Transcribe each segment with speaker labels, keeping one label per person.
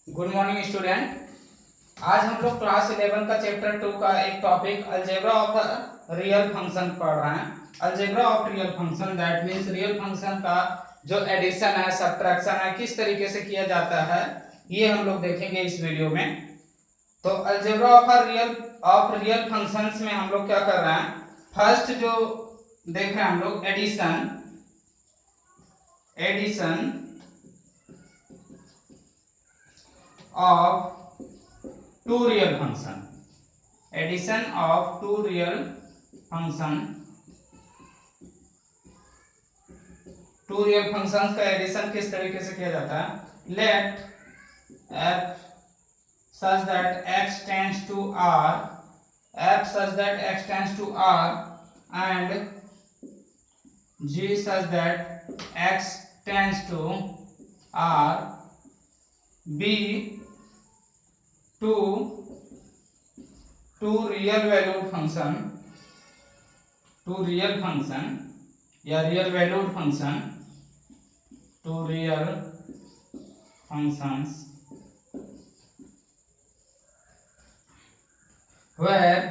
Speaker 1: Good morning student. आज हम लोग क्लास 11 का चैप्टर 2 का एक topic algebra of real function पढ़ रहे हैं। Algebra of real function that means real function का जो एडिशन है, सब्ट्रैक्शन है, किस तरीके से किया जाता है, ये हम लोग देखेंगे इस वीडियो में। तो अलजेब्रा ऑफ रियल फंक्शंस में हम लोग क्या कर रहे हैं, फर्स्ट जो देख रहे हैं हम लोग addition of two real function, addition of two real function, two real functions का एडिशन किस तरीके से किया जाता है। Let f such that x tends to r, f such that x tends to r and g such that x tends to r be two real valued function, two real function या real valued function, two real functions where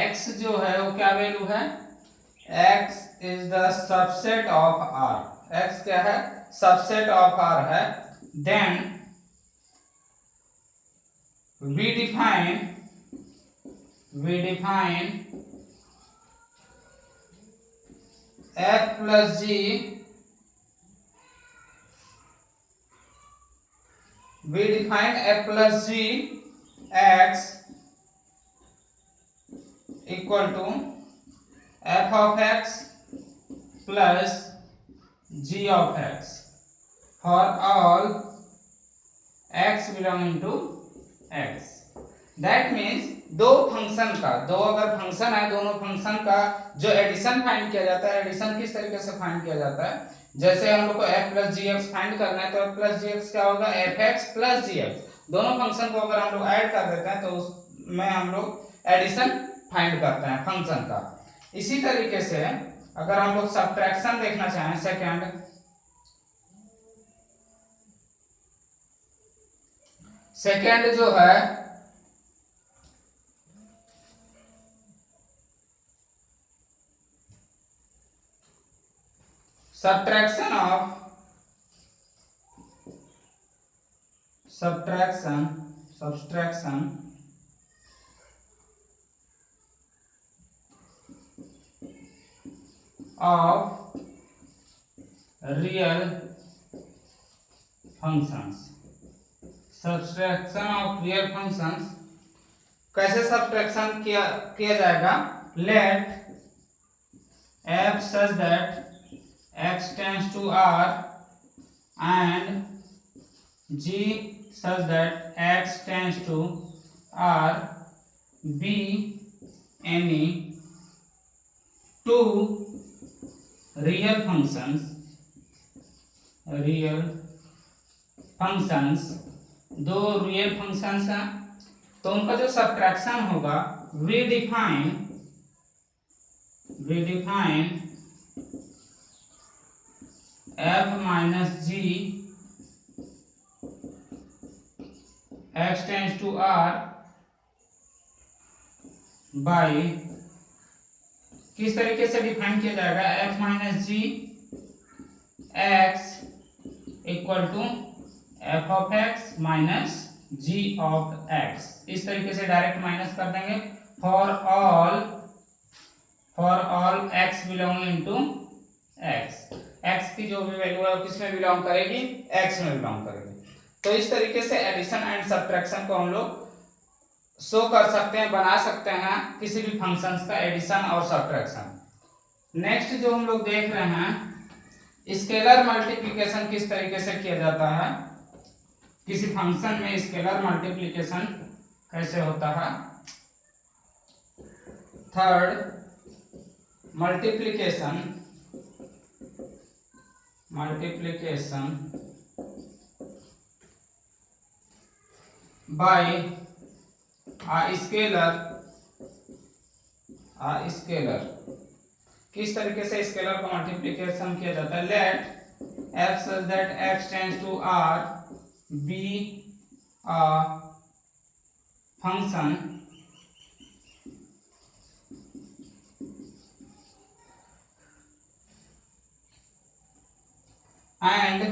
Speaker 1: x जो है वो क्या value है, x is the subset of r, x क्या है, subset of r है। then we define f plus g, we define f plus g x equal to f of x plus g of x for all x belonging to x। That means दो function का, दो अगर function है, दोनों function का जो addition find किया जाता है, एडिशन किस तरीके से फाइंड किया जाता है, जैसे हम लोग को f प्लस जी एक्स फाइंड करना है तो f प्लस जी एक्स क्या होगा, एफ एक्स प्लस जी एक्स। दोनों फंक्शन को अगर हम लोग ऐड कर देते हैं तो उसमें हम लोग एडिशन फाइंड करते हैं फंक्शन का। इसी तरीके से अगर हम लोग सब्ट्रैक्शन देखना चाहें, सेकेंड जो है subtraction of real functions, subtraction of real functions कैसे सब्ट्रैक्शन किया जाएगा। Let f such that x tends to r and g such that x tends to r be any two real functions, दो real functions हैं, तो उनका जो subtraction होगा we define f minus G x tends to r by, किस तरीके से define किया जाएगा, f minus G x equal to f of x minus g of x। इस तरीके से डायरेक्ट माइनस कर देंगे। For all x belonging to x, x की जो भी वैल्यू है वो किसमें बिलोंग करेगी, x में बिलोंग करेगी। तो इस तरीके से एडिशन एंड सब्ट्रैक्शन को हम लोग शो कर सकते हैं, बना सकते हैं किसी भी फंक्शंस का एडिशन और सब्ट्रैक्शन। नेक्स्ट जो हम लोग देख रहे हैं, स्केलर मल्टीप्लिकेशन किस तरीके से किया जाता है, किसी फंक्शन में स्केलर मल्टीप्लिकेशन कैसे होता है। थर्ड मल्टीप्लिकेशन बाय स्केलर, किस तरीके से स्केलर को मल्टीप्लिकेशन किया जाता है। Let f such that x tends to r be a function and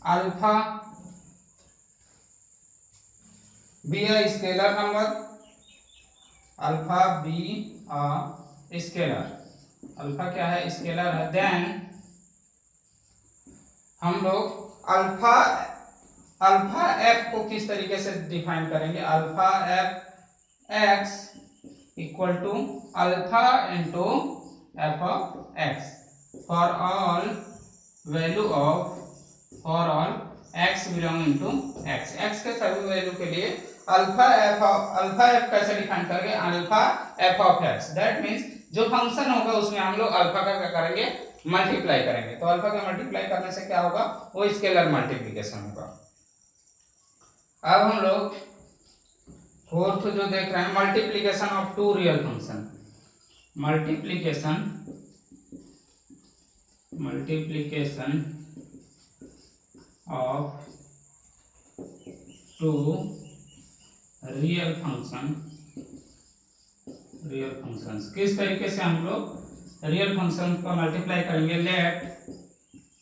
Speaker 1: alpha be a scalar number, alpha B scalar, alpha क्या है, स्केलर है, देन हम लोग अल्फा एफ को किस तरीके से डिफाइन करेंगे, alpha F X equal to alpha into F of X for all value of for all X belonging to X, X के सभी वैल्यू के लिए अल्फा एफ कैसे डिफाइन करेंगे, alpha F of X, that means जो function होगा उसमें हम लोग अल्फा का क्या करेंगे, मल्टीप्लाई करेंगे, तो अल्फा का मल्टीप्लाई करने से क्या होगा, वो स्केलर मल्टीप्लिकेशन होगा। अब हम लोग फोर्थ जो देख रहे हैं, multiplication of two real function, multiplication of two real functions, किस तरीके से हम लोग रियल फंक्शन को मल्टीप्लाई करेंगे, let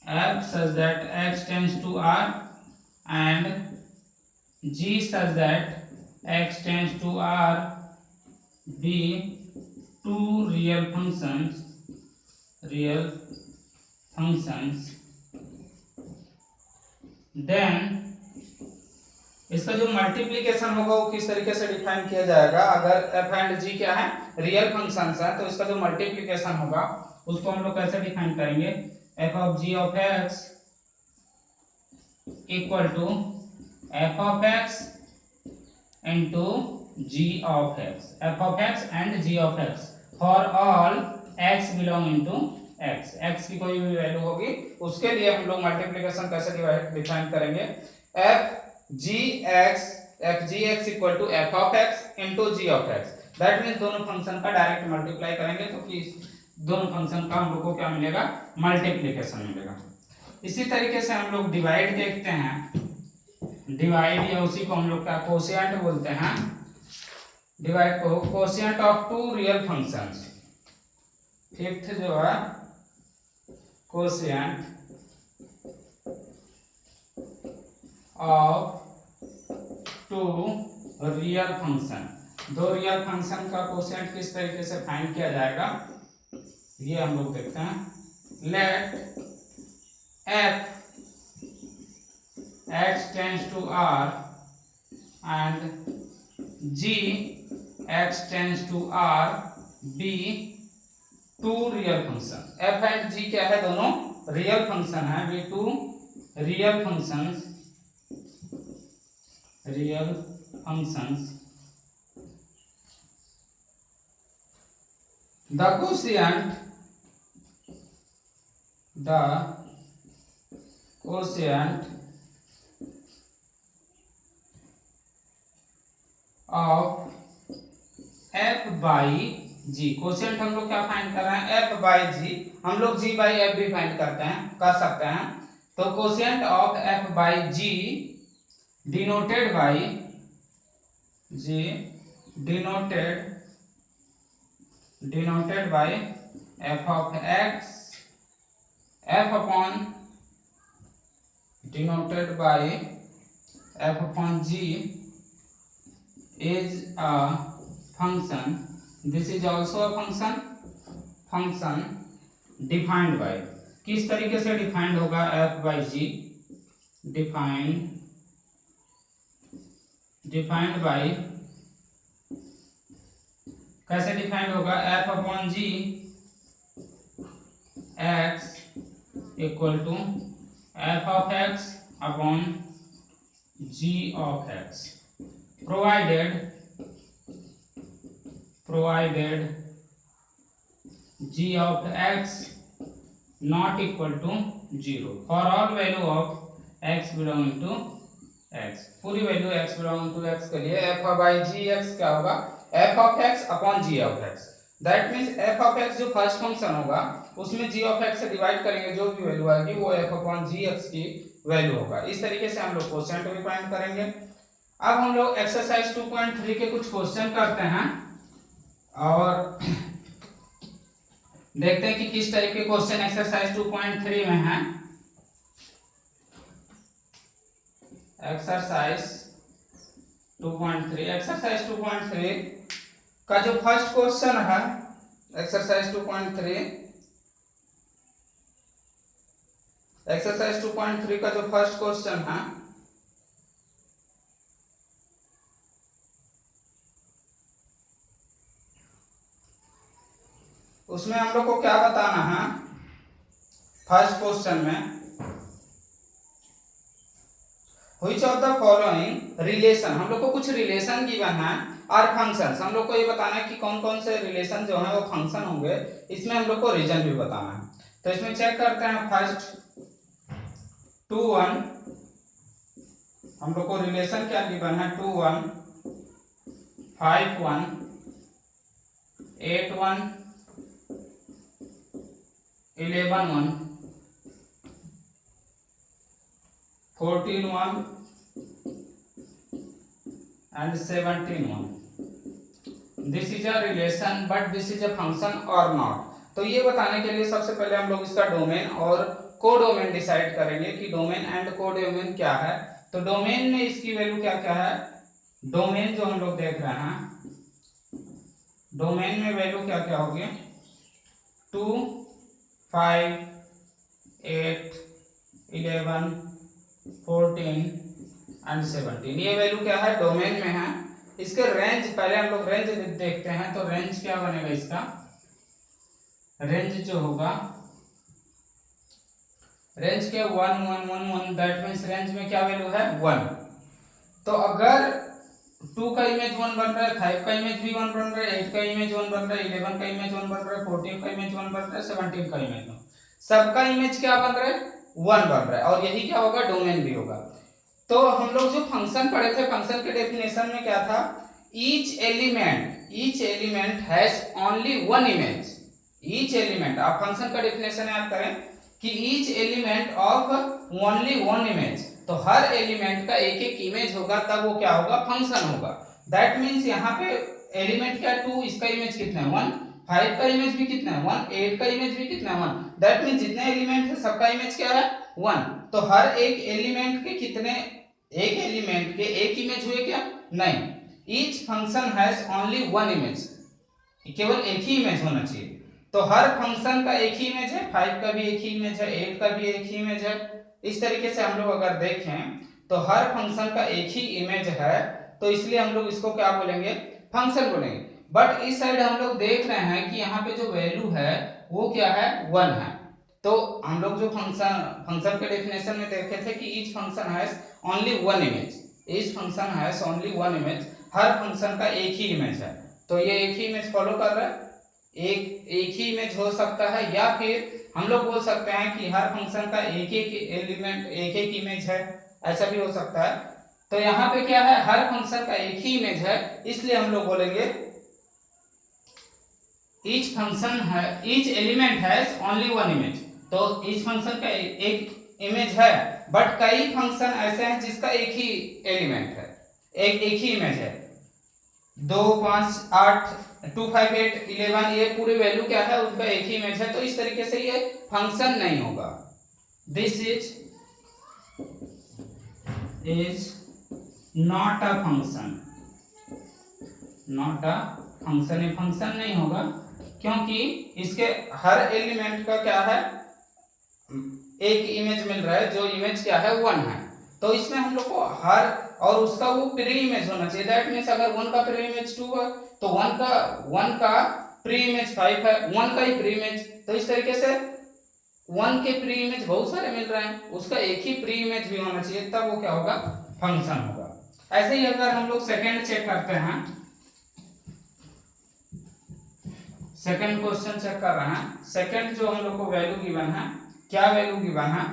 Speaker 1: f such that x tends to r and g such that x tends to r be two real functions, then इसका जो multiplication होगा वो किस तरीके से डिफाइन किया जाएगा, अगर f एंड g क्या है, रियल फंक्शंस है, तो इसका जो मल्टीप्लिकेशन होगा उसको हम लोग कैसे डिफाइन करेंगे, f of g of x equal to f of x into g of x, f of x and g of x for all x belonging to x, x की कोई भी वैल्यू होगी उसके लिए हम लोग मल्टीप्लिकेशन कैसे डिफाइन करेंगे, f G X equal to F of X into G of X, that means दोनों फंक्शन का डायरेक्ट मल्टीप्लाई करेंगे तो कि दोनों फंक्शन का हम लोग को क्या मिलेगा, मल्टीप्लिकेशन मिलेगा। इसी तरीके से हम लोग डिवाइड देखते हैं, डिवाइड या उसी को हम लोग का कोशिएंट बोलते हैं, डिवाइड को quotient of two real functions, fifth जो है quotient of two real function, दो रियल फंक्शन का कोशिएंट किस तरीके से फाइंड किया जाएगा, ये हम लोग देखते हैं, let f x tends to r and g x tends to r be two real function, f and g क्या है, दोनों रियल फंक्शन है, be two real functions the quotient of f by g, question हम लोग क्या find कर रहे हैं, f by g, हम लोग g by f भी फाइंड कर सकते हैं, तो question of f by g denoted by f of x f upon denoted by f upon g is a function, this is also a function defined by, किस तरीके से defined होगा f by g, defined by, कैसे defined होगा, f upon g x equal to f of x upon g of x, provided g of x not equal to 0 for all value of x belonging to x, पूरी value x belonging to x के लिए f by ji x क्या होगा, f of x upon g of x, that means f of x जो first function होगा उसमें जी of x से divide करेंगे, जो भी वैल्यू आएगी वो एफ अपॉन जी एक्स की वैल्यू होगा। इस तरीके से हम लोग क्वेश्चन भी फाइंड करेंगे। अब हम लोग एक्सरसाइज 2.3 के कुछ क्वेश्चन करते हैं और देखते हैं कि किस टाइप के क्वेश्चन एक्सरसाइज 2.3 में है। एक्सरसाइज 2.3 का जो फर्स्ट क्वेश्चन है, एक्सरसाइज 2.3 का जो फर्स्ट क्वेश्चन है, उसमें हम लोग को क्या बताना है। फर्स्ट क्वेश्चन में which of the following relation, हम लोग को कुछ रिलेशन गिवन है और फंक्शंस, हम लोग को ये बताना है कि कौन कौन से रिलेशन जो है वो फंक्शन होंगे। इसमें हम लोग को रीजन भी बताना है। तो इसमें चेक करते हैं। फर्स्ट 2-1, हम लोग को रिलेशन क्या गिवन है, 2-1, 5-1, 8-1, 11-1, 14-1 and 17-1. This is a relation but this is a function or not. तो ये बताने के लिए सबसे पहले हम लोग इसका डोमेन और कोडोमेन डिसाइड करेंगे कि डोमेन एंड कोडोमेन क्या है। तो डोमेन में इसकी वैल्यू क्या क्या है। डोमेन जो हम लोग देख रहे हैं, डोमेन में वैल्यू क्या क्या होगी, 2, 5, 8, 11, 14 एंड 17, ये वैल्यू क्या है, डोमेन में है। इसके रेंज, पहले हम लोग रेंज देखते हैं। तो रेंज क्या बनेगा इसका, रेंज जो होगा, रेंज क्या, 1 1 1 1, दैट मींस रेंज में क्या वैल्यू है, 1। तो अगर 2 का इमेज 1 बन रहा है, 5 का इमेज भी 1 बन रहा है, 8 का इमेज 1 बन रहा है, 11 का इमेज 1 बन रहा है, 14 का इमेज 1 बन रहा है, 17 का इमेज 1, सबका इमेज क्या बन रहा है, 1 बन रहा है। और यही क्या होगा, डोमेन भी होगा। तो हम लोग जो फंक्शन पढ़े थे, फंक्शन के डेफिनेशन में क्या था, each element has only one image. Each element, आप फंक्शन का डेफिनेशन याद करें कि each element of only one image, तो हर एलिमेंट का एक एक इमेज होगा, तब वो क्या होगा, फंक्शन होगा। दैट मींस यहाँ पे एलिमेंट क्या, 2, इसका इमेज कितना है, 1, 5 का इमेज भी कितना है, 1, 8 का इमेज भी कितना है, 1। दैट मींस जितने एलिमेंट है सबका इमेज क्या है, 1। तो हर एक एलिमेंट के कितने, एक एलिमेंट के एक इमेज हुए क्या, नहीं। Each function has only one image, केवल एक ही इमेज होना चाहिए। तो हर फंक्शन का एक ही इमेज है, 5 का भी एक ही इमेज है, 8 का भी एक ही इमेज है। इस तरीके से हम लोग अगर देखें तो हर फंक्शन का एक ही इमेज है, तो इसलिए हम लोग इसको क्या बोलेंगे, फंक्शन बोलेंगे। बट इस साइड हम लोग देख रहे हैं कि यहाँ पे जो वैल्यू है वो क्या है, 1 है। तो हम लोग जो फंक्शन के डेफिनेशन में देखे थे कि each function has only one image, each function has only one image, her function का एक ही इमेज है। तो ये एक ही इमेज फॉलो कर रहा है, एक ही इमेज हो सकता है, या फिर हम लोग बोल सकते हैं कि हर फंक्शन का एक एक एलिमेंट एक एक इमेज है, ऐसा भी हो सकता है। तो यहाँ पे क्या है, हर फंक्शन का एक ही इमेज है, इसलिए हम लोग बोलेंगे ईच फंक्शन है, each element has only one image. तो ईच फंक्शन का एक इमेज है, बट कई फंक्शन ऐसे हैं जिसका एक ही एलिमेंट है, एक ही इमेज है। 2, 5, 8, 2, 5, 8, 11, ये पूरी वैल्यू क्या है, उनका एक ही इमेज है। तो इस तरीके से ये फंक्शन नहीं होगा। This is not a function, not a function, ये फंक्शन नहीं होगा, क्योंकि इसके हर एलिमेंट का क्या है, एक इमेज मिल रहा है, जो इमेज क्या है, 1 है। तो इसमें हम लोग को हर, और उसका वो प्री इमेज होना चाहिए। दैट मींस अगर 1 का प्री इमेज 2 है, तो 1 का प्री इमेज 5 है, 1 का ही प्री इमेज। तो इस तरीके से 1 के प्री इमेज बहुत सारे मिल रहे हैं, उसका एक ही प्री इमेज भी होना चाहिए, तब वो क्या होगा, फंक्शन होगा। ऐसे ही अगर हम लोग सेकंड चेक करते हैं, सेकंड क्वेश्चन चेक कर रहे हैं। सेकंड जो हम लोग को वैल्यू गिवन है, क्या वैल्यू गिवन है,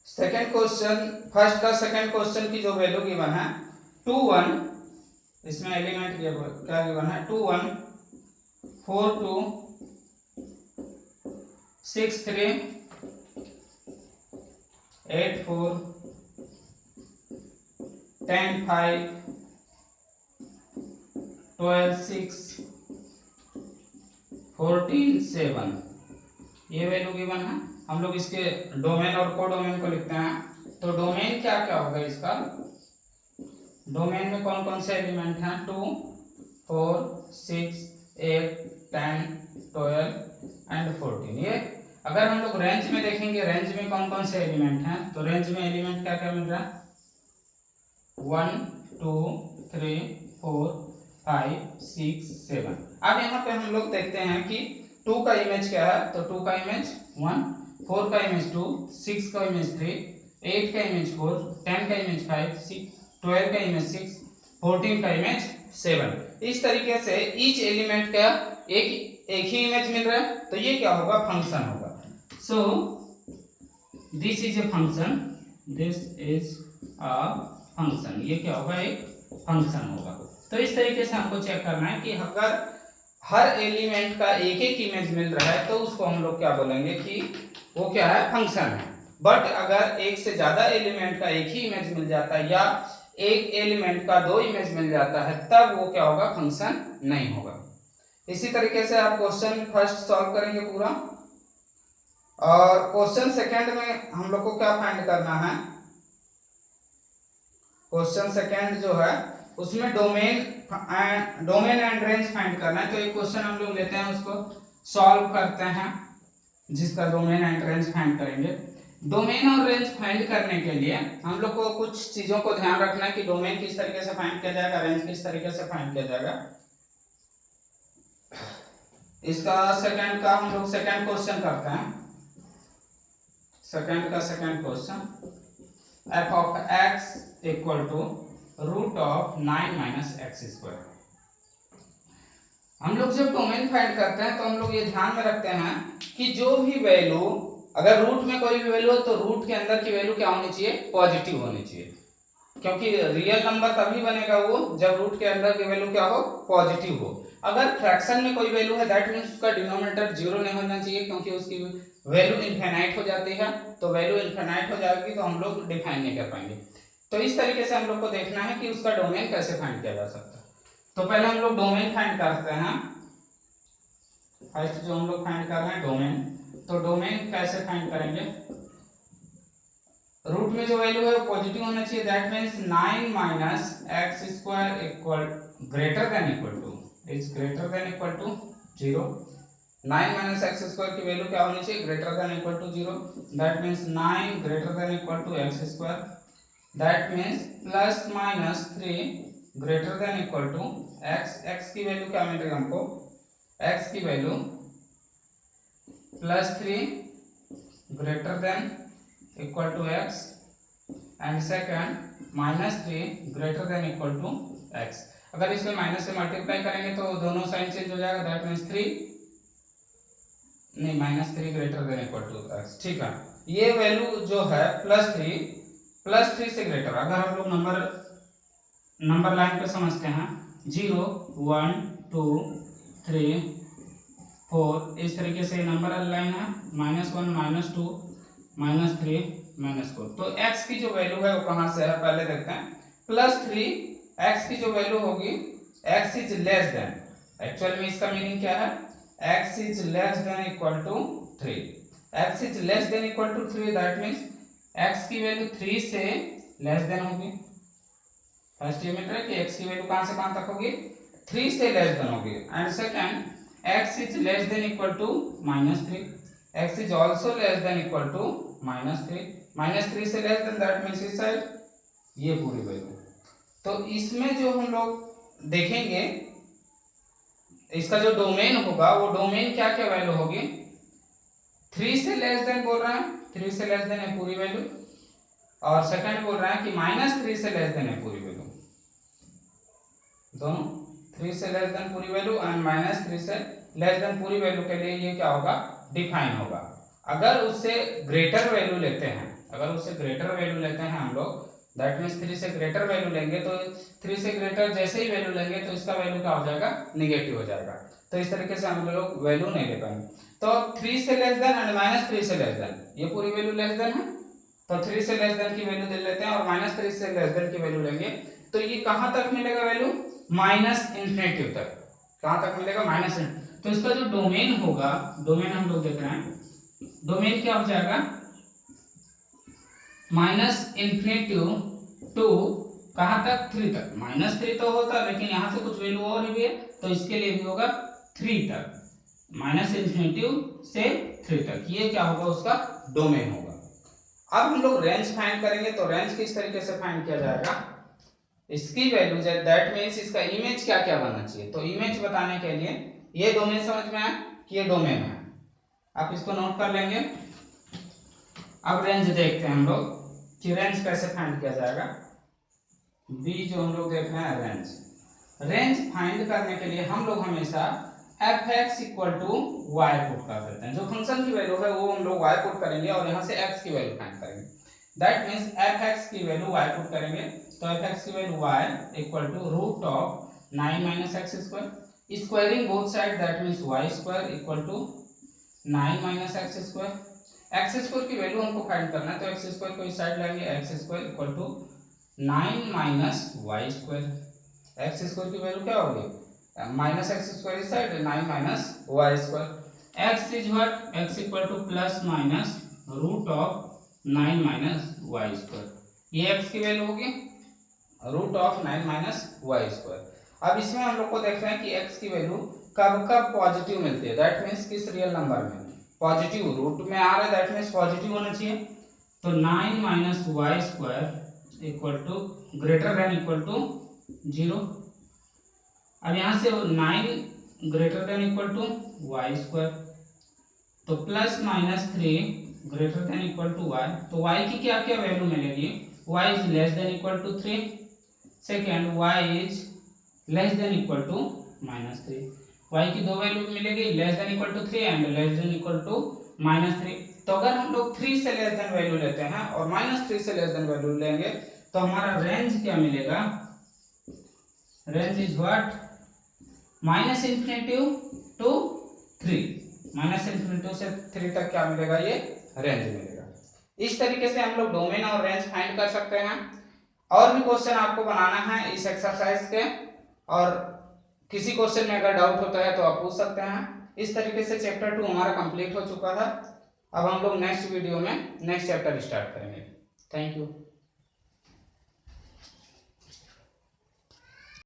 Speaker 1: सेकंड क्वेश्चन, फर्स्ट का सेकंड क्वेश्चन की जो वैल्यू गिवन है, 2 1 इसमें एलिमेंट क्या गिवन है 2 1 4 2 6 3 8 4 10 5 12 6 14 7 ये वैल्यू गिवन है। हम लोग इसके डोमेन और कोडोमेन को लिखते हैं। तो डोमेन क्या क्या होगा इसका, डोमेन में कौन कौन से एलिमेंट हैं 2 4 6 8 10 12 एंड 14। ये अगर हम लोग रेंज में देखेंगे, रेंज में कौन कौन से एलिमेंट हैं, तो रेंज में एलिमेंट क्या क्या मिल रहा है 1 2 3 4 5 6 7। अब यहाँ पे हम लोग देखते हैं कि 2 का इमेज क्या है, तो 2 का इमेज 1, 4 का इमेज 2, 6 का इमेज 3, 8 का इमेज 4, 10 का इमेज 5, 12 का इमेज 6, 14 का इमेज 7। इस तरीके से ईच एलिमेंट का एक ही इमेज मिल रहा है, तो ये क्या होगा फंक्शन होगा। So this is a function, this is a function, ये क्या होगा एक फंक्शन होगा। तो इस तरीके से हमको चेक करना है कि अगर हर एलिमेंट का एक एक इमेज मिल रहा है तो उसको हम लोग क्या बोलेंगे कि वो क्या है फंक्शन है। बट अगर एक से ज्यादा एलिमेंट का एक ही इमेज मिल जाता है या एक एलिमेंट का 2 इमेज मिल जाता है तब वो क्या होगा फंक्शन नहीं होगा। इसी तरीके से आप क्वेश्चन फर्स्ट सॉल्व करेंगे पूरा, और क्वेश्चन सेकंड में हम लोग को क्या फाइंड करना है, क्वेश्चन सेकंड जो है उसमें डोमेन एंड रेंज फाइंड करना है। तो एक क्वेश्चन हम लोग लेते हैं, उसको सॉल्व करते हैं, जिसका डोमेन एंड रेंज फाइंड करेंगे। डोमेन और रेंज फाइंड करने के लिए हम लोग को कुछ चीजों को ध्यान रखना है कि डोमेन किस तरीके से फाइंड किया जाएगा, रेंज किस तरीके से फाइंड किया जाएगा। इसका सेकंड का हम लोग सेकंड क्वेश्चन करते हैं। सेकंड का second question, f of x equal to root of 9 minus X square. हम लोग जब डोमेन फाइंड करते हैं तो हम लोग ये ध्यान में रखते हैं कि जो भी वैल्यू, अगर रूट में कोई भी वैल्यू हो तो रूट के अंदर की वैल्यू क्या होनी चाहिए, पॉजिटिव होनी चाहिए, क्योंकि रियल नंबर तभी बनेगा वो जब रूट के अंदर की वैल्यू क्या हो, पॉजिटिव हो। अगर फ्रैक्शन में कोई वैल्यू है दैट मींस उसका डिनोमिनेटर जीरो नहीं होना चाहिए, क्योंकि उसकी वैल्यू इनफिनाइट हो जाती है। तो वैल्यू इनफिनाइट हो जाएगी तो हम लोग डिफाइन नहीं कर पाएंगे। तो इस तरीके से हम लोग को देखना है कि उसका डोमेन कैसे फाइंड किया जा सकता है। तो पहले हम लोग डोमेन फाइंड करते हैं। फर्स्ट जो हम लोग फाइंड कर रहे हैं डोमेन, तो डोमेन कैसे फाइंड करेंगे, रूट में जो वैल्यू है वो पॉजिटिव होना चाहिए, that means 9 minus X square equal greater than equal to, is greater than equal to 0। 9 minus X square की वैल्यू क्या होनी चाहिए, greater than equal to 0, that means 9 greater than equal to X square, that means plus minus 3 greater than equal to X. X की value क्या मिल रही है हमको, एक्स की value plus 3 greater than equal to X, and second minus 3 greater than equal to X. अगर इसमें minus से मल्टीप्लाई करेंगे तो दोनों साइन चेंज हो जाएगा, दैट मींस 3 नहीं minus 3 greater than equal to X. ठीक है, ये वैल्यू जो है प्लस 3 से ग्रेटर, अगर हम लोग नंबर लाइन पे समझते हैं 0 1 2 3 4, इस तरीके से नंबर लाइन है, -1 -2 -3 -4। तो x की जो वैल्यू है वो कहां से है पहले देखते हैं, +3 x की जो वैल्यू होगी, x is less than, actual में इसका मीनिंग क्या है, x is less than equal to 3, x is less than equal to 3, that means x की वैल्यू 3 से लेस देन होगी। फर्स्ट ये मिल रहा है कि x की वैल्यू कहां से कहां तक होगी, 3 से लेस देन होगी, and second x is less than equal to -3, x is also less than equal to -3 से लेस देन, दैट मींस इस साइड ये पूरी वैल्यू। तो इसमें जो हम लोग देखेंगे इसका जो डोमेन होगा वो डोमेन क्या क्या वैल्यू होगी, 3 से लेस देन बोल रहा है, 3 से लेस देन है पूरी वैल्यू, और सेकंड बोल रहा है कि -3 से लेस देन है पूरी वैल्यू, दोनों 3 से लेस देन पूरी वैल्यू एंड -3 से लेस देन पूरी वैल्यू के लिए ये क्या होगा, डिफाइन होगा। अगर उससे ग्रेटर वैल्यू लेते हैं, अगर उससे ग्रेटर वैल्यू लेते हैं हम लोग, दैट मीन्स 3 से ग्रेटर वैल्यू लेंगे तो 3 से ग्रेटर जैसे ही वैल्यू लेंगे तो इसका वैल्यू क्या हो जाएगा, निगेटिव हो जाएगा। तो इस तरीके से हम लोग वैल्यू नहीं ले पाएंगे। तो 3 से लेस देन एंड -3 से लेस देन, ये पूरी वैल्यू लेस देन है तो 3 से लेस देन की वैल्यू दे लेते हैं और -3 से लेस देन की वैल्यू लेंगे। तो ये कहां तक मिलेगा वैल्यू, -इन्फिनिटी तक। कहां तक मिलेगा, -। तो इसका जो डोमेन होगा, डोमेन हम लोग देख रहे हैं, डोमेन क्या हो जाएगा, -इन्फिनिटी टू कहां तक, 3 तक। -3 तो होता लेकिन यहां से कुछ वैल्यू और भी है तो इसके लिए भी होगा 3 तक, -इन्फिनिटी से 3 तक, ये क्या होगा, उसका डोमेन होगा। अब हम लोग रेंज फाइंड करेंगे। तो रेंज किस तरीके से फाइंड किया जाएगा, इसकी वैल्यू दैट मीन्स इसका इमेज क्या क्या बनना चाहिए। तो इमेज बताने के लिए ये डोमेन समझ में आया कि ये डोमेन है, आप इसको नोट कर लेंगे। अब रेंज देखते हैं हम लोग कि रेंज कैसे फाइंड किया जाएगा। बी जो हम लोग देख रहे हैं रेंज, रेंज फाइंड करने के लिए हम लोग हमेशा fx equal to Y put कर देते हैं। जो फंक्शन की वैल्यू है वो हम लोग y पुट करेंगे और यहाँ से x की वैल्यू फाइंड करेंगे। दैट मीन्स fx की वैल्यू y पुट करेंगे तो fx की value y equal to root of 9 minus X square, squaring both side that means y square equal to 9 minus X square. X square की value हमको find करना है तो X square को इस साइड लाएंगे, X square equal to 9 minus Y square. X square की value क्या होगी, माइनस एक्स स्क्वायर इस side, 9 minus Y square. X is what, X equal to plus minus root of 9 minus Y square, ये X की value होगी, root of 9 minus Y square. अब इसमें हम लोग को देख रहे हैं कि एक्स की वैल्यू कब कब पॉजिटिव मिलती है, दैट मीन्स किस रियल नंबर में, पॉजिटिव रूट में आ रहा है दैट मीन्स पॉजिटिव होना चाहिए। तो 9 minus Y square equal to greater than equal to 0। अब यहाँ से 9 greater than equal to Y square, तो plus minus 3 greater than equal to Y. तो वाई की क्या क्या वैल्यू मिलेगी, Y is less than equal to 3, second Y is less than equal to -3। Y की दो वैल्यू मिलेगी, less than equal to 3 and less than equal to -3। तो अगर हम लोग 3 से लेस देन वैल्यू लेते हैं और -3 से लेस देन वैल्यू लेंगे तो हमारा रेंज क्या मिलेगा, range is what, -minus infinity to 3, -minus infinity से 3 तक क्या मिलेगा, ये रेंज मिलेगा। इस तरीके से हम लोग डोमेन और रेंज फाइंड कर सकते हैं। और भी क्वेश्चन आपको बनाना है इस एक्सरसाइज के, और किसी क्वेश्चन में अगर डाउट होता है तो आप पूछ सकते हैं। इस तरीके से चैप्टर 2 हमारा कंप्लीट हो चुका था। अब हम लोग नेक्स्ट वीडियो में नेक्स्ट चैप्टर स्टार्ट करेंगे। Thank you.